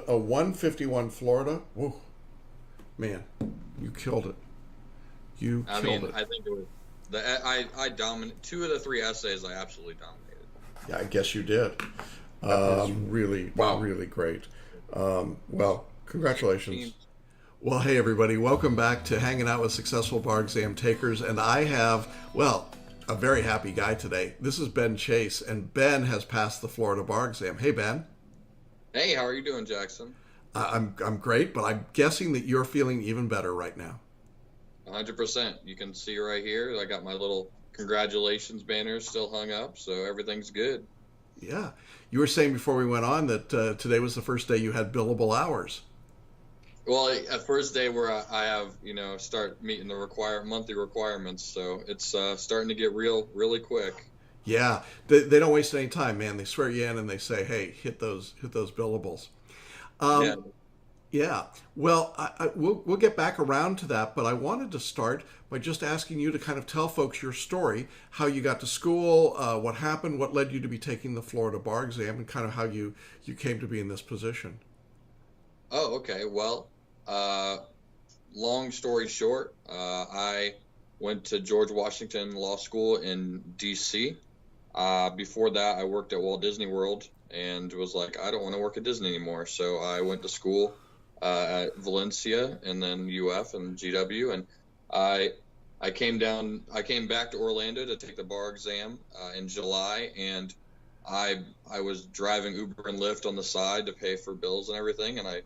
a 151 Florida. Whoa, man, you killed it. You I killed mean, it. I think it was I dominated two of the three essays. I absolutely dominated. Yeah, I guess you did. That is Really, wow. really great. Well, congratulations. Team. Well, hey everybody, welcome back to Hanging Out with Successful Bar Exam Takers. And I have, well, a very happy guy today. This is Ben Chase, and Ben has passed the Florida bar exam. Hey, Ben. Hey, how are you doing, Jackson? I'm great, but I'm guessing that you're feeling even better right now. 100%. You can see right here. I got my little congratulations banner still hung up, so everything's good. Yeah. You were saying before we went on that today was the first day you had billable hours. Well, at first day where I have, start meeting the monthly requirements, so it's starting to get really quick. Yeah. They don't waste any time, man. They swear you in and they say, hey, hit those billables. Yeah. Um, Yeah, well, we'll get back around to that, but I wanted to start by just asking you to kind of tell folks your story, how you got to school, what happened, what led you to be taking the Florida bar exam, and kind of how you came to be in this position. Oh, okay. Well, uh, long story short, I went to George Washington Law School in D.C. Before that, I worked at Walt Disney World and was like, I don't want to work at Disney anymore. So I went to school at Valencia and then UF and GW, and I I came back to Orlando to take the bar exam in July, and I was driving Uber and Lyft on the side to pay for bills and everything, and I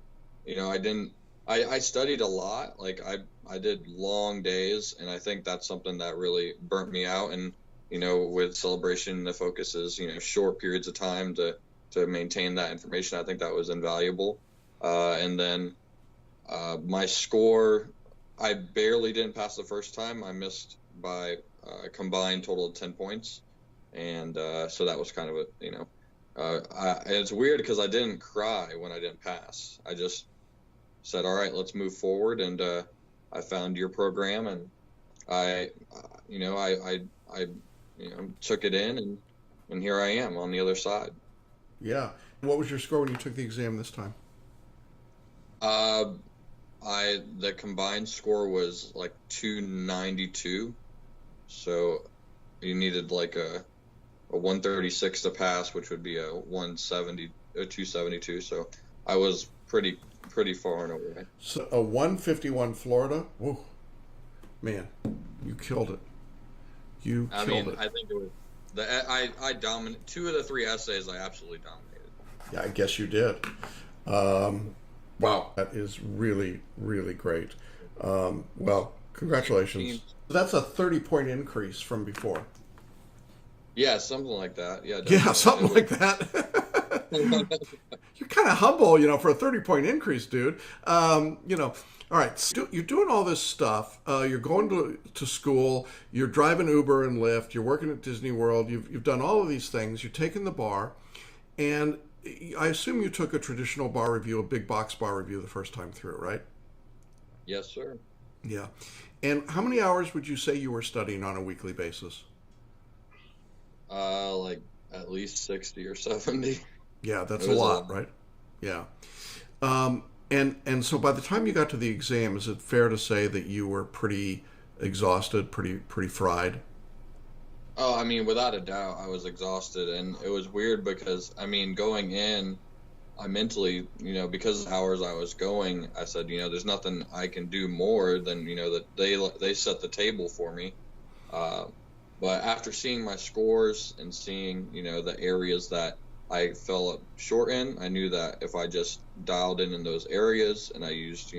didn't. I studied a lot. Like I did long days, and I think that's something that really burnt me out. And with celebration, the focus is short periods of time to maintain that information. I think that was invaluable. And then my score, I barely didn't pass the first time. I missed by a combined total of 10 points. And so that was kind of it's weird because I didn't cry when I didn't pass. I just said, all right, let's move forward. And I found your program, and I took it in, and here I am on the other side. Yeah. What was your score when you took the exam this time? Uh, the combined score was like 292, so you needed like a 136 to pass, which would be a 170, a 272. So I was pretty far and away. So a 151 Florida. Whoa, man, you killed it. You I killed mean, it. I think it was I dominated two of the three essays. I absolutely dominated. Yeah, I guess you did. Wow, that is really, really great. Well, congratulations. That's a 30-point increase from before. Yeah, something like that. Yeah, Yeah, definitely. something like that. You're kind of humble, for a 30-point increase, dude. All right, so you're doing all this stuff. You're going to school. You're driving Uber and Lyft. You're working at Disney World. You've done all of these things. You're taking the bar. And I assume you took a traditional bar review, a big box bar review the first time through, right? Yes, sir. Yeah. And how many hours would you say you were studying on a weekly basis? Like at least 60 or 70. Yeah, that's It a was a lot, lot. right? Yeah. And so by the time you got to the exam, is it fair to say that you were pretty exhausted, pretty fried? Oh, I mean, without a doubt, I was exhausted, and it was weird because, I mean, going in, I mentally, because of the hours I was going, I said, there's nothing I can do more than, that they set the table for me. Uh, but after seeing my scores and seeing, the areas that I fell short in, I knew that if I just dialed in those areas and I used,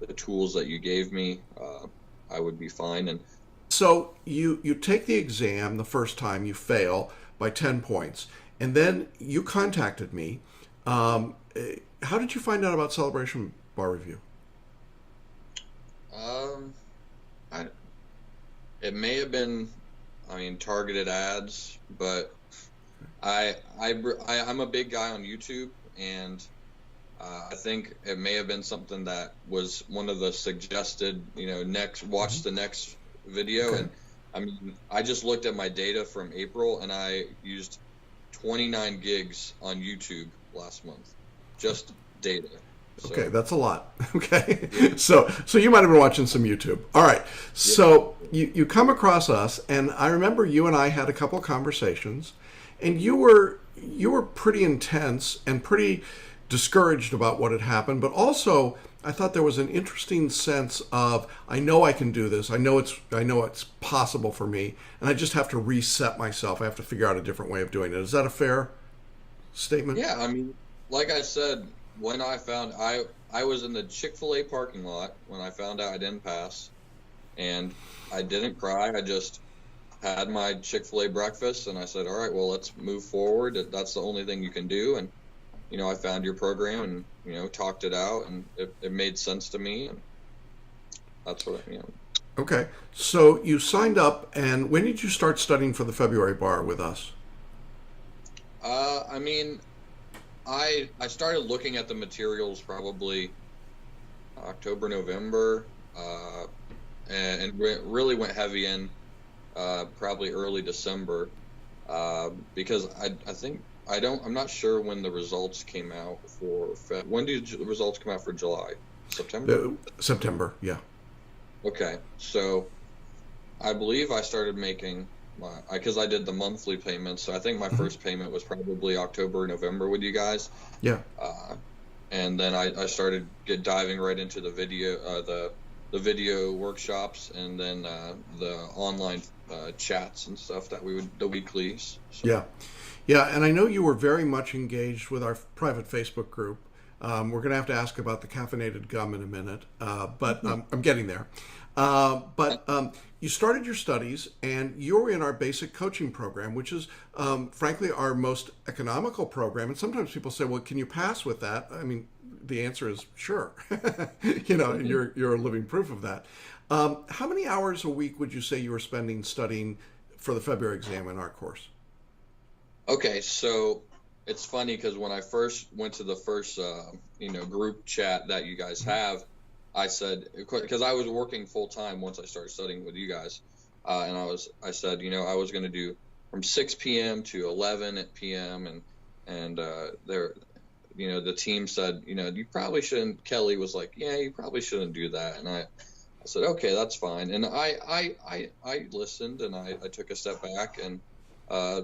the tools that you gave me, I would be fine. And So you take the exam the first time, you fail by 10 points, and then you contacted me. How did you find out about Celebration Bar Review? um, I, it may have been, I mean, targeted ads, but I'm a big guy on YouTube, and I think it may have been something that was one of the suggested, next, watch the next video. Okay. And I mean, I just looked at my data from April, and I used 29 gigs on YouTube last month, just data. Okay, So that's a lot. Okay, yeah, so you might have been watching some YouTube. All right, yeah, so you come across us, and I remember you and I had a couple of conversations, and you were pretty intense and pretty discouraged about what had happened, but also I thought there was an interesting sense of I know I can do this. I know it's possible for me, and I just have to reset myself. I have to figure out a different way of doing it. Is that a fair statement? yeah. I mean, like I said, when I was in the Chick-fil-A parking lot when I found out I didn't pass, and I didn't cry. I just had my Chick-fil-A breakfast, and I said, "All right, well, let's move forward. That's the only thing you can do." And I found your program and talked it out, and it made sense to me, and that's what I. Okay, so you signed up, and when did you start studying for the February bar with us? I mean, I started looking at the materials probably October, November, and really went heavy in probably early December, because I think I'm not sure when the results came out for when did the results come out for July? September? September, yeah. Okay, so I believe I started making my because I did the monthly payments, so I think my Hmm. first payment was probably October, November with you guys. Yeah, Uh, and then I started diving right into the video, the video workshops, and then the online chats and stuff that we would the weeklies. So yeah. Yeah, and I know you were very much engaged with our private Facebook group. We're going to have to ask about the caffeinated gum in a minute, but I'm getting there. But you started your studies, and you're in our basic coaching program, which is, frankly, our most economical program. And sometimes people say, "Well, can you pass with that?" I mean, the answer is sure. You're a living proof of that. How many hours a week would you say you were spending studying for the February exam in our course? okay, so it's funny because when I first went to the first group chat that you guys have, I said because I was working full time once I started studying with you guys, and I said I was going to do from 6 p.m. to 11 at p.m. and there the team said you probably shouldn't. Kelly was like, yeah, you probably shouldn't do that, and I said, okay, that's fine, and I listened, and I took a step back, and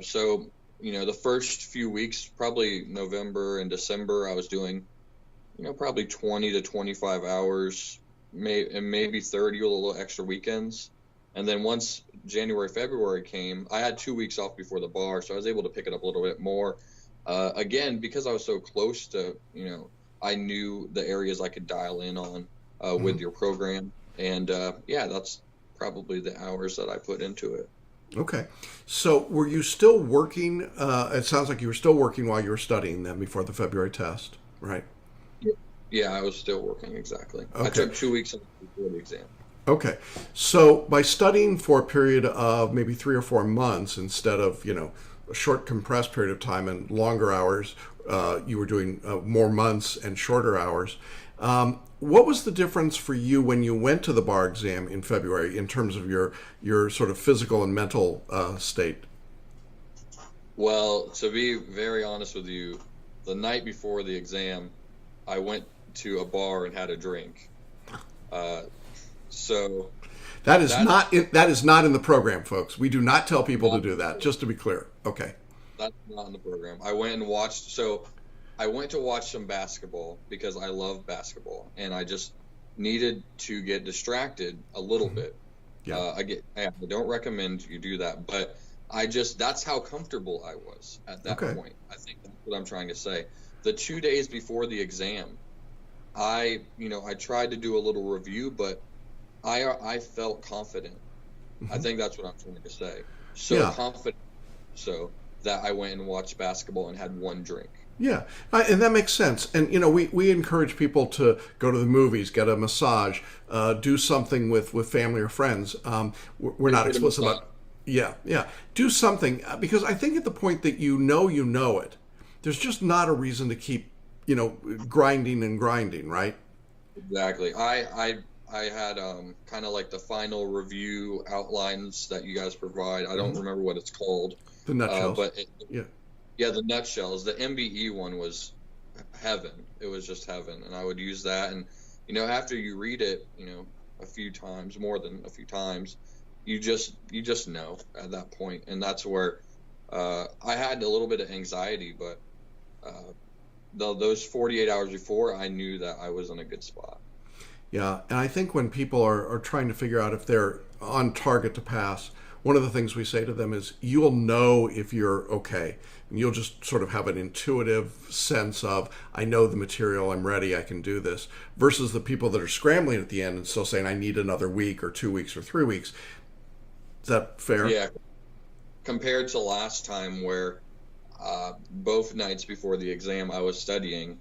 so the first few weeks, probably November and December, I was doing probably 20 to 25 hours, and maybe 30 with a little extra weekends. And then once January, February came, I had 2 weeks off before the bar, so I was able to pick it up a little bit more. Again, because I was so close to, I knew the areas I could dial in on Mm-hmm. with your program. And yeah, that's probably the hours that I put into it. Okay. So were you still working? It sounds like you were still working while you were studying then before the February test, right? Yeah, yeah, I was still working, exactly. I Okay. took 2 weeks off before the exam. Okay. So by studying for a period of maybe 3 or 4 months instead of, a short compressed period of time and longer hours, you were doing more months and shorter hours. What was the difference for you when you went to the bar exam in February in terms of your sort of physical and mental state? Well, to be very honest with you, the night before the exam, I went to a bar and had a drink. Uh, so that's That is not in the program, folks. We do not tell people to not do that. Just to be clear. Okay. that's not in the program. I went and watched. So I went to watch some basketball because I love basketball, and I just needed to get distracted a little Hmm. bit. Yeah. I don't recommend you do that, but that's how comfortable I was at that Okay. point. I think that's what I'm trying to say. The 2 days before the exam, I tried to do a little review, but I felt confident. I Hmm. think that's what I'm trying to say. So Yeah. confident, so that I went and watched basketball and had one drink. Yeah, and that makes sense. And we encourage people to go to the movies, get a massage, do something with family or friends. We're Didn't not get a explicit massage. about. Yeah, yeah. Do something because I think at the point that you know it, there's just not a reason to keep grinding and grinding, right? Exactly. I had kind of like the final review outlines that you guys provide. I don't Hmm. remember what it's called, The nutshells. but Yeah. yeah, the nutshells. The MBE one heaven. It was just heaven. And I would use that. And, after you read it, a few times, more than a few times, you just know at that point. And that's where I had a little bit of anxiety, but those 48 hours before, I knew that I was in a good spot. Yeah, and I think when people are trying to figure out if they're on target to pass, one of the things we say to them is you'll know if you're okay. And you'll just sort of have an intuitive sense of, I know the material, I'm ready, I can do this, versus the people that are scrambling at the end and still saying, I need another week or 2 weeks or 3 weeks. Is that fair? Yeah. Compared to last time where both nights before the exam I was studying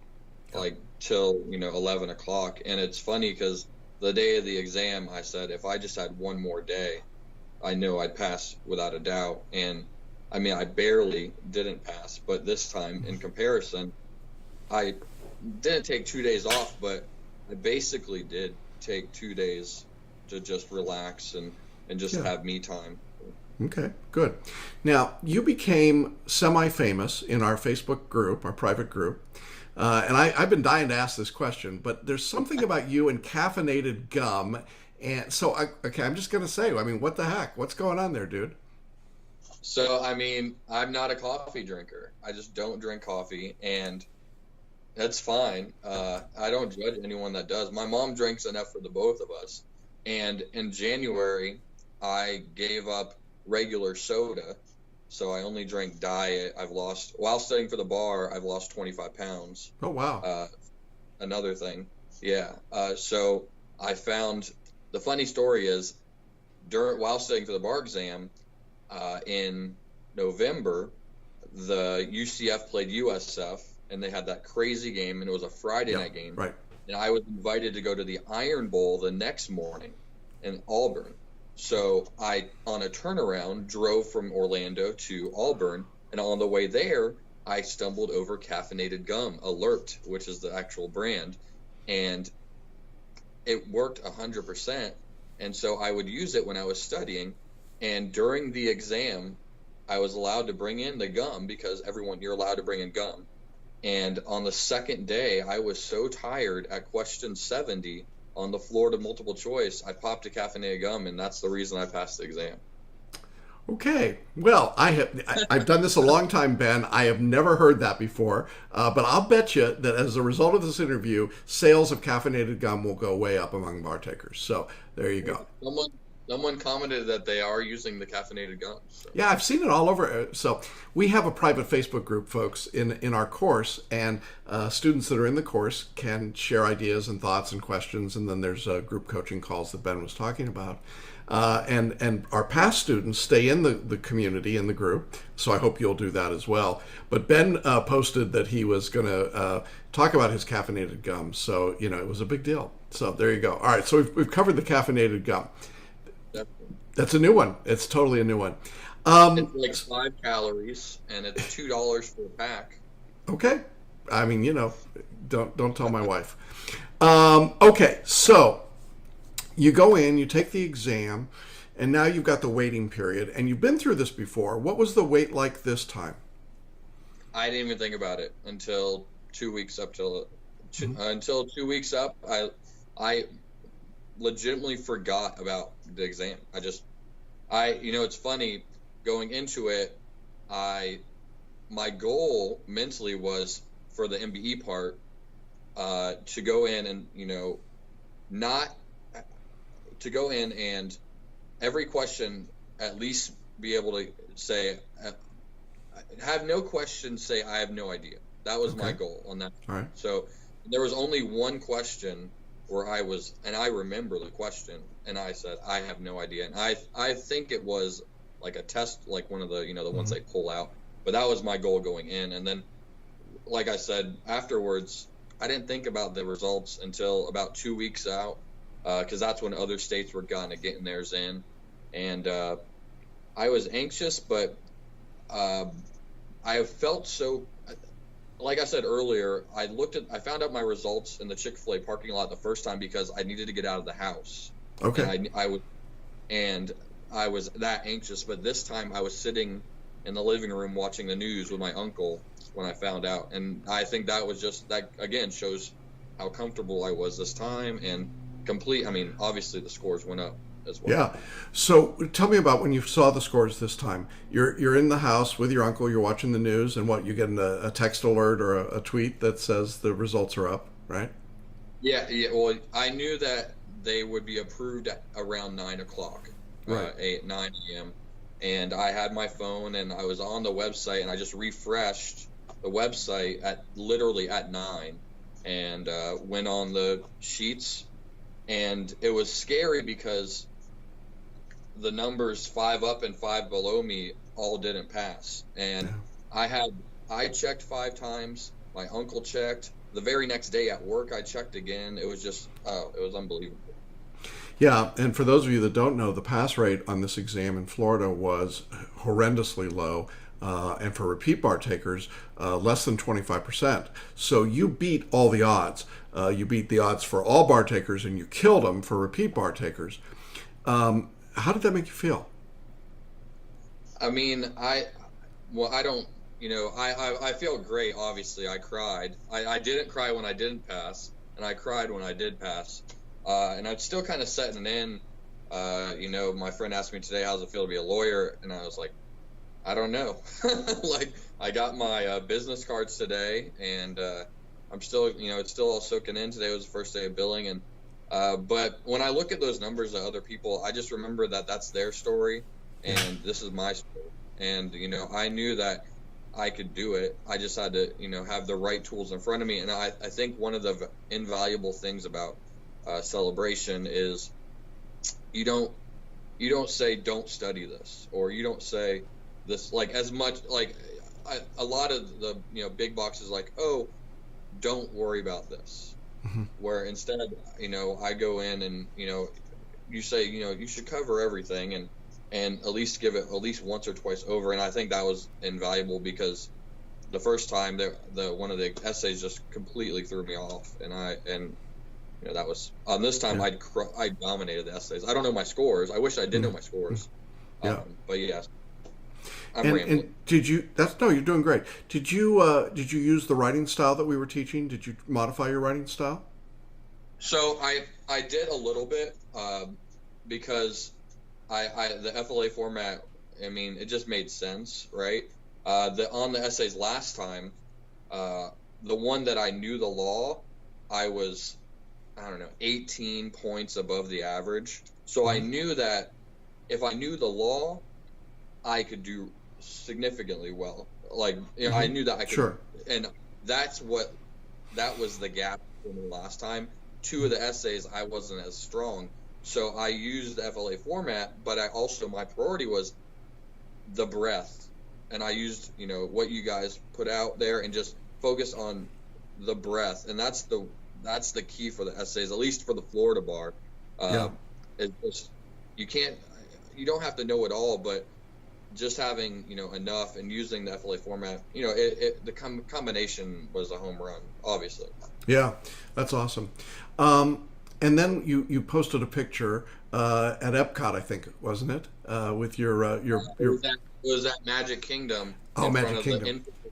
like till 11 o'clock, and it's funny because the day of the exam I said if I just had one more day I know I'd pass without a doubt. And I mean, I barely didn't pass, but this time in comparison I didn't take 2 days off, but I basically did take 2 days to just relax and just have me time. Okay, good. Now, you became semi-famous in our Facebook group, our private group. And I've been dying to ask this question, but there's something about you and caffeinated gum. And so, I'm just going to say, I mean, what the heck? What's going on there, dude? So, I mean, I'm not a coffee drinker. I just don't drink coffee, and that's fine. I don't judge anyone that does. My mom drinks enough for the both of us. And in January, I gave up regular soda, so I only drink diet. While studying for the bar, I've lost 25 pounds. Oh, wow. Another thing. Yeah. So I found, the funny story is, while studying for the bar exam, in November, the UCF played USF, and they had that crazy game, and it was a Friday night game. Right. And I was invited to go to the Iron Bowl the next morning in Auburn. So I, on a turnaround, drove from Orlando to Auburn, and on the way there, I stumbled over caffeinated gum, Alert, which is the actual brand, and it worked 100%. And so I would use it when I was studying, and during the exam, I was allowed to bring in the gum because you're allowed to bring in gum. And on the second day, I was so tired at question 70 on the Florida multiple choice, I popped a caffeinated gum, and that's the reason I passed the exam. Okay. Well, I've done this a long time, Ben. I have never heard that before, but I'll bet you that as a result of this interview, sales of caffeinated gum will go way up among bar takers. So there you go. Someone commented that they are using the caffeinated gum. So. Yeah, I've seen it all over. So we have a private Facebook group, folks, in our course, and students that are in the course can share ideas and thoughts and questions, and then there's group coaching calls that Ben was talking about. And our past students stay in the community, in the group, so I hope you'll do that as well. But Ben posted that he was going to talk about his caffeinated gum, so, it was a big deal. So there you go. All right, so we've covered the caffeinated gum. That's a new one. It's totally a new one. It's like 5 calories, and it's $2 for a pack. Okay. I mean, don't tell my wife. Okay, so you go in, you take the exam, and now you've got the waiting period, and you've been through this before. What was the wait like this time? I didn't even think about it until 2 weeks up. Until 2 weeks up, I legitimately forgot about the exam. It's funny, going into it, my goal mentally was for the MBE part, to go in and, to go in and every question at least be able to say, have no question say, I have no idea. That was my goal on that. All right. So there was only one question where I remember the question, and I said, I have no idea. And I think it was like a test, like one of the, the ones they pull out. But that was my goal going in. And then, like I said, afterwards, I didn't think about the results until about 2 weeks out, because that's when other states were kind of getting theirs in. And I was anxious, but I felt so... Like I said earlier, I found out my results in the Chick-fil-A parking lot the first time because I needed to get out of the house. Okay. And I was that anxious, but this time I was sitting in the living room watching the news with my uncle, when I found out. And I think that was just, that again shows how comfortable I was this time, and I mean, obviously the scores went up as well. Yeah. So tell me about when you saw the scores this time. You're in the house with your uncle. You're watching the news, and what, you get a text alert or a tweet that says the results are up, right? Yeah. Yeah. Well, I knew that they would be approved at around 9 o'clock, Right. 9 a.m. And I had my phone, and I was on the website, and I just refreshed the website at literally at 9, and went on the sheets, and it was scary because the numbers 5 up and 5 below me all didn't pass. And Yeah. I checked 5 times. My uncle checked. The very next day at work, I checked again. It was just, it was unbelievable. Yeah, and for those of you that don't know, the pass rate on this exam in Florida was horrendously low, and for repeat bar takers, less than 25%. So you beat all the odds. You beat the odds for all bar takers, and you killed them for repeat bar takers. How did that make you feel? I mean, well, I don't, I feel great. Obviously, I cried. I didn't cry when I didn't pass, and I cried when I did pass. And I'm still kind of setting in. My friend asked me today, how's it feel to be a lawyer? And I was like, I don't know. Like, I got my business cards today, and I'm still, it's still all soaking in. Today was the first day of billing, and but when I look at those numbers of other people, I just remember that that's their story, and this is my story. And I knew that I could do it. I just had to, have the right tools in front of me. And I think one of the invaluable things about celebration is you don't say don't study this, or you don't say this, like, as much, like, a lot of the big boxes, like, oh, don't worry about this, where instead, I go in and you say, you should cover everything, and at least give it at least once or twice over. And I think that was invaluable, because the first time the one of the essays just completely threw me off, and that was on this time. Yeah. I dominated the essays. I don't know my scores. I wish I did know my scores. Yeah. But yeah, I'm And rambling. did you? That's no. You're doing great. Did you? Did you use the writing style that we were teaching? Did you modify your writing style? So I did a little bit, because the FLA format, I mean, it just made sense, right? On the essays last time, the one that I knew the law, I was, I don't know, 18 points above the average. So I knew that if I knew the law, I could do significantly well. Like, I knew that I could. Sure. And that was the gap for me last time. 2 of the essays, I wasn't as strong. So I used the FLA format, but my priority was the breath. And I used, what you guys put out there, and just focus on the breath. And that's the key for the essays, at least for the Florida bar. Yeah. It's just, you don't have to know it all, but just having, enough, and using the FLA format, the combination was a home run, obviously. Yeah, that's awesome. And then you posted a picture at Epcot, I think, wasn't it? With your It was that Magic Kingdom in Magic front of Kingdom. the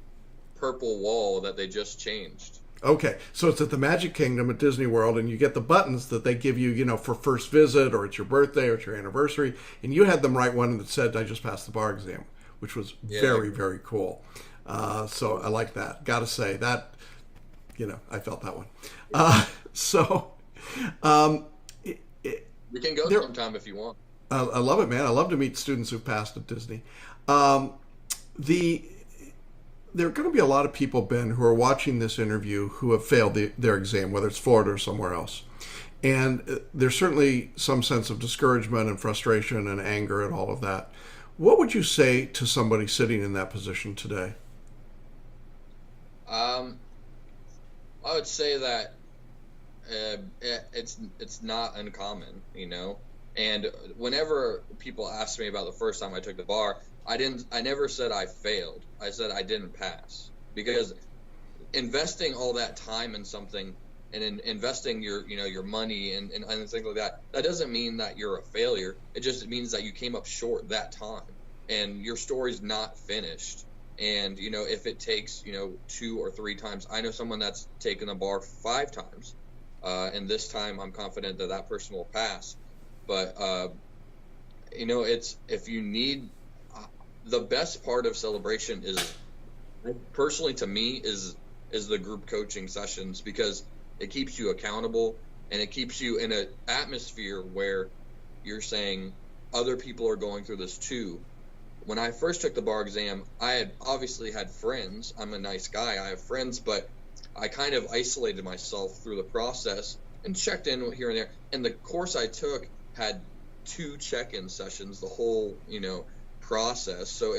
purple wall that they just changed. Okay, so it's at the Magic Kingdom at Disney World, and you get the buttons that they give you, for first visit, or it's your birthday, or it's your anniversary, and you had them write one that said, "I just passed the bar exam," which was very, very cool. So I like that. Got to say that, I felt that one. So We can go sometime if you want. I love it, man. I love to meet students who've passed at Disney. There are going to be a lot of people, Ben, who are watching this interview who have failed their exam, whether it's Florida or somewhere else. And there's certainly some sense of discouragement and frustration and anger and all of that. What would you say to somebody sitting in that position today? I would say that it's not uncommon, And whenever people ask me about the first time I took the bar, I never said I failed. I said I didn't pass, because investing all that time in something, and investing your money and things like that doesn't mean that you're a failure. It just means that you came up short that time, and your story's not finished. And, if it takes, 2 or 3 times, I know someone that's taken the bar 5 times. And this time I'm confident that that person will pass. But, it's, if you need, the best part of celebration is, personally to me, is the group coaching sessions, because it keeps you accountable and it keeps you in an atmosphere where you're saying other people are going through this too. When I first took the bar exam, I had obviously had friends. I'm a nice guy. I have friends, but I kind of isolated myself through the process and checked in here and there. And the course I took had 2 check-in sessions the whole, process. So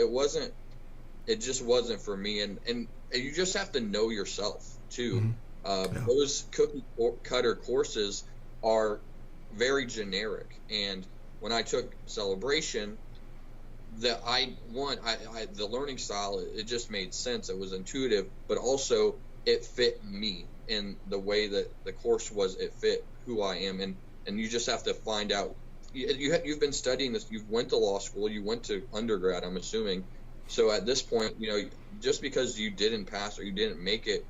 it just wasn't for me. And you just have to know yourself too. Yeah. Those cookie cutter courses are very generic. And when I took celebration, the learning style, it just made sense. It was intuitive, but also it fit me in the way that the course was. It fit who I am, and you just have to find out. You've been studying this. You went to law school. You went to undergrad, I'm assuming. So at this point, just because you didn't pass or you didn't make it,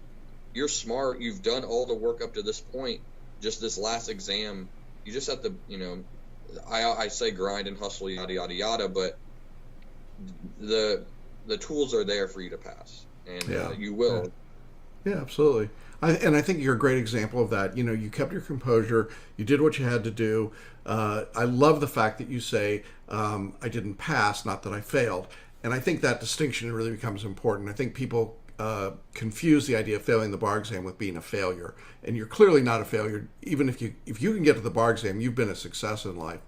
you're smart. You've done all the work up to this point. Just this last exam, you just have to, I say grind and hustle, yada yada yada, but the tools are there for you to pass, and you will. Yeah, absolutely. I think you're a great example of that. You kept your composure. You did what you had to do. I love the fact that you say, I didn't pass, not that I failed. And I think that distinction really becomes important. I think people confuse the idea of failing the bar exam with being a failure. And you're clearly not a failure. Even if you can get to the bar exam, you've been a success in life.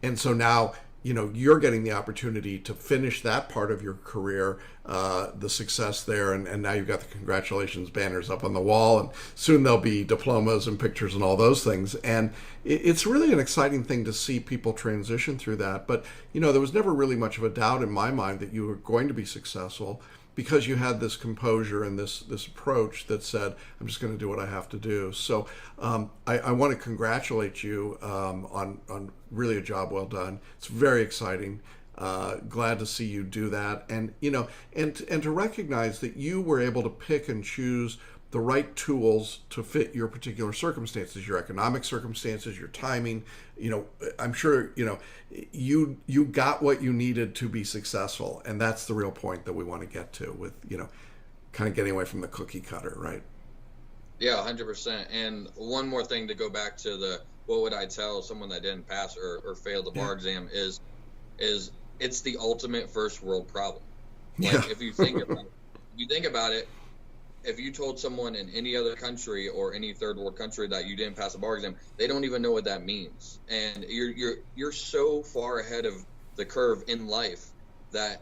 And so now, you're getting the opportunity to finish that part of your career, the success there, and now you've got the congratulations banners up on the wall, and soon there'll be diplomas and pictures and all those things. And it's really an exciting thing to see people transition through that. But, there was never really much of a doubt in my mind that you were going to be successful, because you had this composure and this approach that said, I'm just going to do what I have to do. So I want to congratulate you on really a job well done. It's very exciting. Glad to see you do that. And, and to recognize that you were able to pick and choose the right tools to fit your particular circumstances, your economic circumstances, your timing. I'm sure, you got what you needed to be successful. And that's the real point that we want to get to with, kind of getting away from the cookie cutter, right? Yeah, 100%. And one more thing to go back to what would I tell someone that didn't pass or fail the bar exam is it's the ultimate first world problem. Like, if you think about it, if you told someone in any other country or any third world country that you didn't pass a bar exam, they don't even know what that means. And you're so far ahead of the curve in life that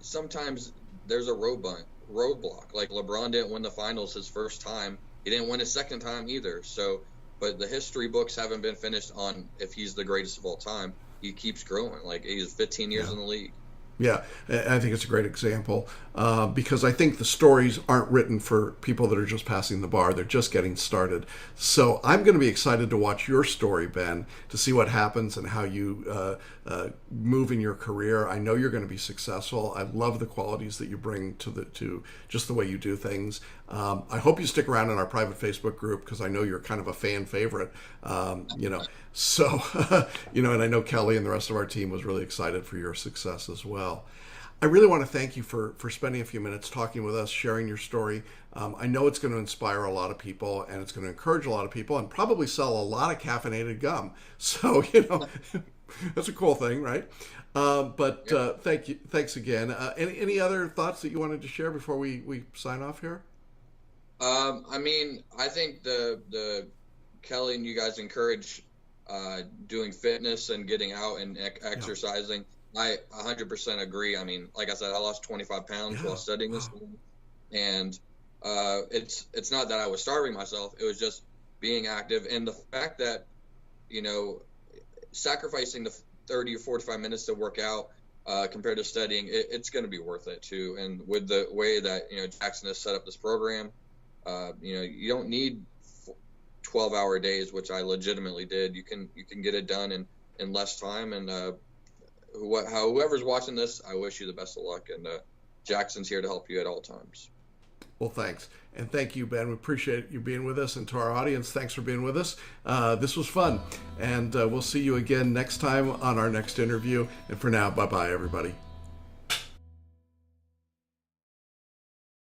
sometimes there's a roadblock. Like, LeBron didn't win the finals his first time. He didn't win his second time either. So, but the history books haven't been finished on if he's the greatest of all time. He keeps growing. Like, he's 15 years in the league. Yeah, I think it's a great example because I think the stories aren't written for people that are just passing the bar. They're just getting started. So I'm going to be excited to watch your story, Ben, to see what happens and how you move in your career. I know you're going to be successful. I love the qualities that you bring to just the way you do things. I hope you stick around in our private Facebook group because I know you're kind of a fan favorite. So, and I know Kelly and the rest of our team was really excited for your success as well. I really want to thank you for spending a few minutes talking with us, sharing your story. I know it's going to inspire a lot of people and it's going to encourage a lot of people and probably sell a lot of caffeinated gum. So, that's a cool thing, right? Thank you. Thanks again. Any other thoughts that you wanted to share before we sign off here? I think the Kelly and you guys encourage doing fitness and getting out and exercising. I 100% agree. Like I said, I lost 25 pounds while studying this thing. And it's not that I was starving myself. It was just being active. And the fact that, sacrificing the 30 or 45 minutes to work out compared to studying, it's going to be worth it too. And with the way that, Jackson has set up this program, you don't need 12-hour days, which I legitimately did. You can get it done in less time. And whoever's watching this, I wish you the best of luck and Jackson's here to help you at all times. Well, thanks. And thank you, Ben. We appreciate you being with us. And to our audience, thanks for being with us. This was fun. And we'll see you again next time on our next interview. And for now, bye-bye, everybody.